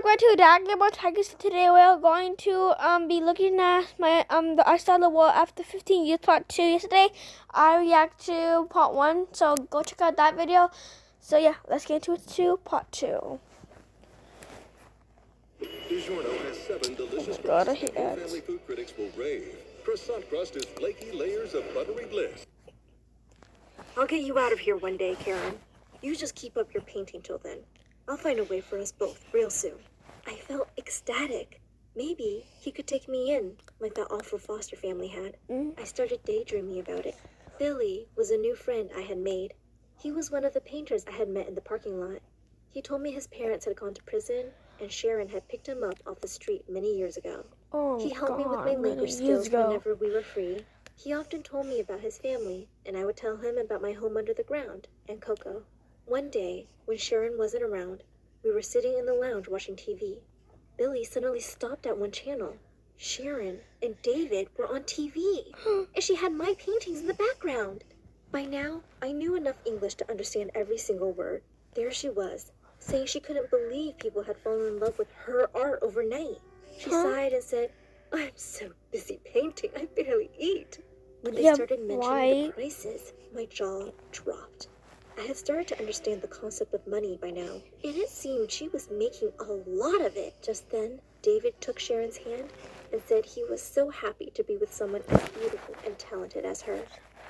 welcome to Dragon Ball Tigers. Today we are going to be looking at my the I Saw the World After 15 Years Part 2. Yesterday I reacted to Part 1, so go check out that video. So yeah, let's get into Part 2. DiGiorno has 7 delicious Gotta crusts. hit Your it. family food critics will rave. Croissant crust is flaky layers of buttery bliss. I'll get you out of here one day, Karen. You just keep up your painting till then. I'll find a way for us both real soon. I felt ecstatic. Maybe he could take me in, like that awful foster family had. I started daydreaming about it. Billy was a new friend I had made. He was one of the painters I had met in the parking lot. He told me his parents had gone to prison, and Sharon had picked him up off the street many years ago. Oh, He helped me with my many language years skills ago. whenever we were free. He often told me about his family, and I would tell him about my home under the ground and Coco. One day, when Sharon wasn't around, we were sitting in the lounge watching TV. Billy suddenly stopped at one channel. Sharon and David were on TV, and she had my paintings in the background. By now, I knew enough English to understand every single word. There she was, saying she couldn't believe people had fallen in love with her art overnight. She sighed and said, "I'm so busy painting, I barely eat." When they started mentioning the prices, my jaw dropped. I had started to understand the concept of money by now, and it seemed she was making a lot of it. Just then, David took Sharon's hand and said he was so happy to be with someone as beautiful and talented as her.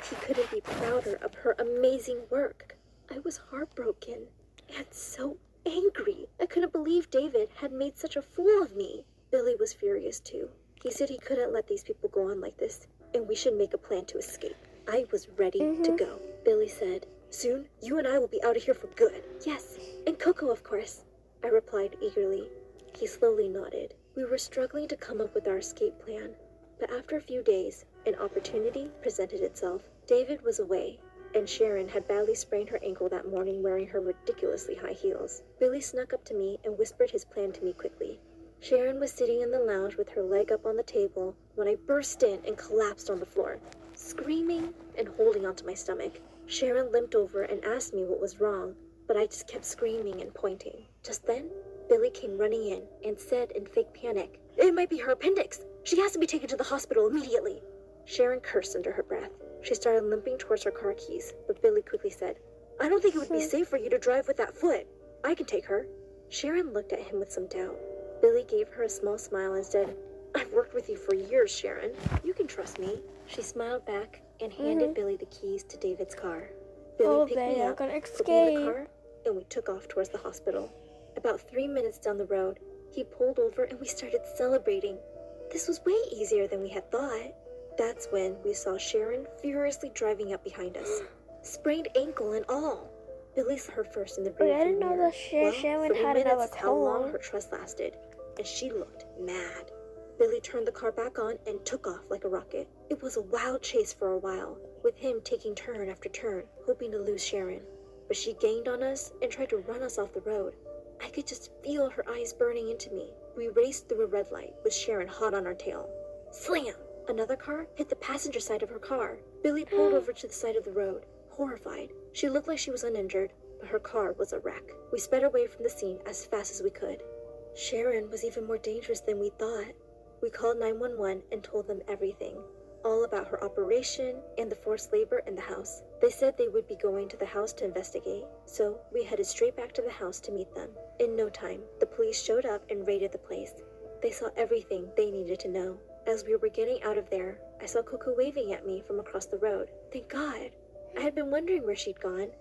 He couldn't be prouder of her amazing work. I was heartbroken and so angry. I couldn't believe David had made such a fool of me. Billy was furious too. He said he couldn't let these people go on like this, and we should make a plan to escape. I was ready to go. Billy said, "Soon, you and I will be out of here for good." "Yes, and Coco, of course," I replied eagerly. He slowly nodded. We were struggling to come up with our escape plan, but after a few days, an opportunity presented itself. David was away, and Sharon had badly sprained her ankle that morning wearing her ridiculously high heels. Billy snuck up to me and whispered his plan to me quickly. Sharon was sitting in the lounge with her leg up on the table when I burst in and collapsed on the floor, screaming and holding onto my stomach. Sharon limped over and asked me what was wrong, but I just kept screaming and pointing. Just then, Billy came running in and said in fake panic, "It might be her appendix. She has to be taken to the hospital immediately." Sharon cursed under her breath. She started limping towards her car keys, but Billy quickly said, "I don't think it would be safe for you to drive with that foot. I can take her." Sharon looked at him with some doubt. Billy gave her a small smile and said, "I've worked with you for years, Sharon. You can trust me." She smiled back and handed Billy the keys to David's car. Billy picked me up, put me in the car, and we took off towards the hospital. About 3 minutes down the road, he pulled over and we started celebrating. This was way easier than we had thought. That's when we saw Sharon furiously driving up behind us, sprained ankle and all. Billy's her first in the rearview mirror. I didn't know that Sharon had another is how long her trust lasted, and she looked mad. Billy turned the car back on and took off like a rocket. It was a wild chase for a while, with him taking turn after turn, hoping to lose Sharon. But she gained on us and tried to run us off the road. I could just feel her eyes burning into me. We raced through a red light with Sharon hot on our tail. Slam! Another car hit the passenger side of her car. Billy pulled over to the side of the road, horrified. She looked like she was uninjured, but her car was a wreck. We sped away from the scene as fast as we could. Sharon was even more dangerous than we thought. We called 911 and told them everything, all about her operation and the forced labor in the house. They said they would be going to the house to investigate, so we headed straight back to the house to meet them. In no time, the police showed up and raided the place. They saw everything they needed to know. As we were getting out of there, I saw Coco waving at me from across the road. Thank God! I had been wondering where she'd gone.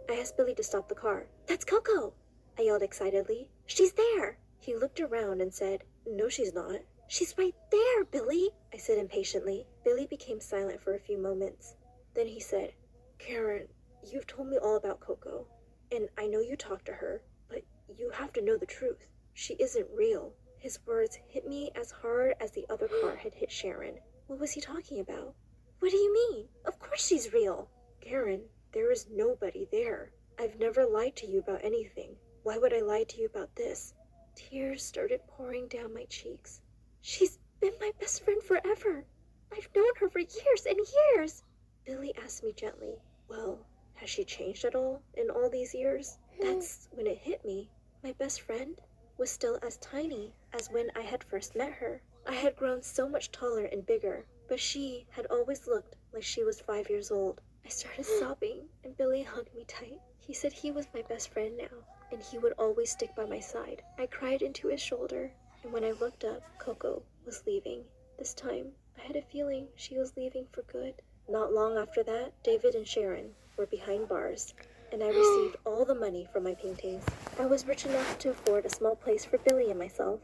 I asked Billy to stop the car. "That's Coco!" I yelled excitedly. "She's there!" He looked around and said, "No, she's not." "She's right there, Billy!" I said impatiently. Billy became silent for a few moments. Then he said, "Karen, you've told me all about Coco, and I know you talked to her, but you have to know the truth. She isn't real." His words hit me as hard as the other car had hit Sharon. What was he talking about? "What do you mean? Of course she's real." "Karen, there is nobody there. I've never lied to you about anything. Why would I lie to you about this?" Tears started pouring down my cheeks. "She's been my best friend forever. I've known her for years and years." Billy asked me gently, "Well, has she changed at all in all these years?" That's when it hit me. My best friend? was still as tiny as when I had first met her. I had grown so much taller and bigger, but she had always looked like she was 5 years old. I started sobbing, and Billy hugged me tight. He said he was my best friend now, and he would always stick by my side. I cried into his shoulder, and when I looked up, Coco was leaving. This time, I had a feeling she was leaving for good. Not long after that, David and Sharon were behind bars, and I received all the money from my paintings. I was rich enough to afford a small place for Billy and myself.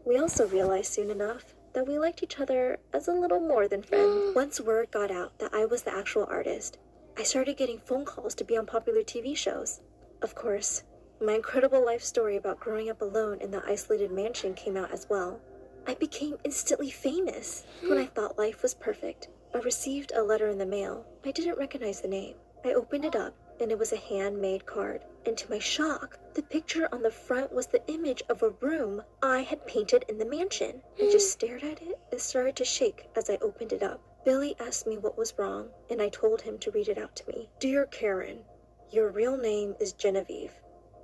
We also realized soon enough that we liked each other as a little more than friends. Once word got out that I was the actual artist, I started getting phone calls to be on popular TV shows. Of course, my incredible life story about growing up alone in the isolated mansion came out as well. I became instantly famous. When I thought life was perfect, I received a letter in the mail. I didn't recognize the name. I opened it up, and it was a handmade card. And to my shock, the picture on the front was the image of a room I had painted in the mansion. I just stared at it. It started to shake as I opened it up. Billy asked me what was wrong, and I told him to read it out to me. Dear Karen, your real name is Genevieve.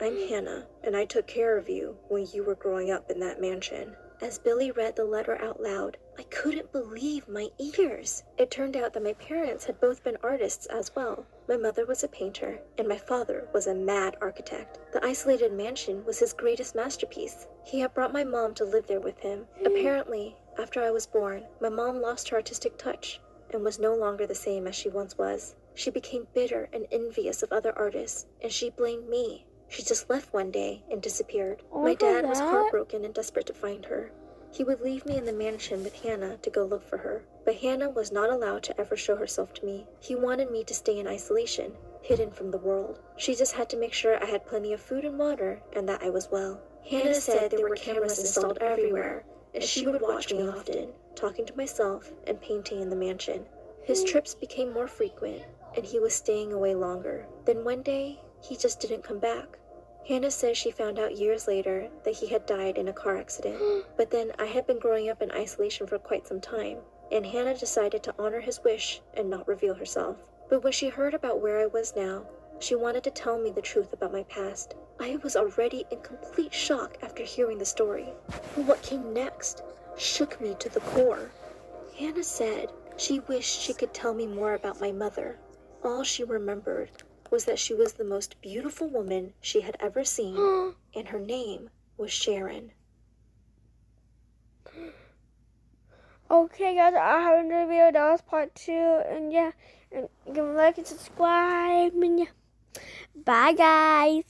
I'm Hannah, and I took care of you when you were growing up in that mansion. As Billy read the letter out loud, I couldn't believe my ears. It turned out that my parents had both been artists as well. My mother was a painter, and my father was a mad architect. The isolated mansion was his greatest masterpiece. He had brought my mom to live there with him. Apparently, after I was born, my mom lost her artistic touch and was no longer the same as she once was. She became bitter and envious of other artists, and she blamed me. She just left one day and disappeared. My dad was heartbroken and desperate to find her. He would leave me in the mansion with Hannah to go look for her, but Hannah was not allowed to ever show herself to me. He wanted me to stay in isolation, hidden from the world. She just had to make sure I had plenty of food and water and that I was well. Hannah said there were cameras installed everywhere, and she would watch me often, talking to myself and painting in the mansion. His trips became more frequent, and he was staying away longer. Then one day, he just didn't come back. Hannah says she found out years later that he had died in a car accident. But then I had been growing up in isolation for quite some time, and Hannah decided to honor his wish and not reveal herself. But when she heard about where I was now, she wanted to tell me the truth about my past. I was already in complete shock after hearing the story. But what came next shook me to the core. Hannah said she wished she could tell me more about my mother. All she remembered was that she was the most beautiful woman she had ever seen, and her name was Sharon. Okay, guys, I have another video. That was part 2, and yeah, and give a like and subscribe, and yeah, bye, guys.